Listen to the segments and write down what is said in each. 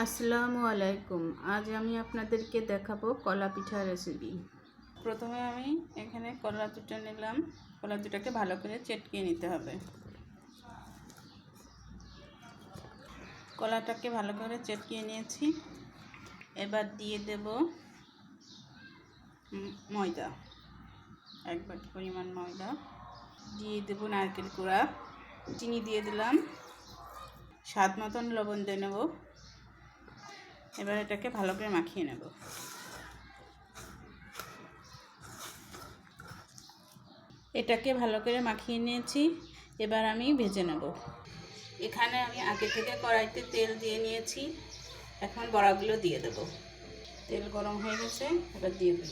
আসসালামু আলাইকুম। আজ আমি আপনাদেরকে দেখাবো কলা পিঠা রেসিপি। প্রথমে আমি এখানে কলা দুটো নিলাম। কলা দুটাকে ভালো করে চেটকে নিতে হবে। কলাটাকে ভালো করে চেটকিয়ে নিয়েছি। এবার দিয়ে দেব ময়দা, 1 বাটি পরিমাণ ময়দা। দিয়ে দেব নারকেল কুড়া, চিনি দিয়ে দিলাম, স্বাদ মতন লবণ দিয়ে নেব। এবার এটাকে ভালো করে মাখিয়ে নেব। এটাকে ভালো করে মাখিয়ে নিয়েছি। এবার আমি ভেজে নেব। এখানে আমি আগে থেকে কড়াইতে তেল দিয়ে নিয়েছি। এখন বড়াগুলো দিয়ে দেব। তেল গরম হয়ে গেছে, এবার দিয়ে দেব।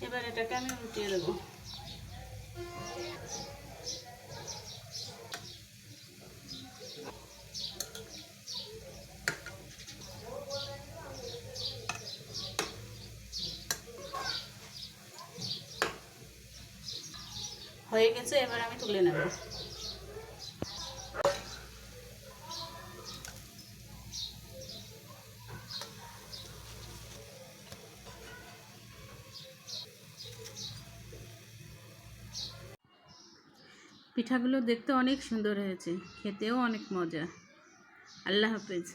এবার এটাকে আমি উল্টিয়ে দেব। হয়ে গেছে, এবার আমি তুলে নেব। পিঠাগুলো দেখতে অনেক সুন্দর হয়েছে, খেতেও অনেক মজা। আল্লাহ হাফেজ।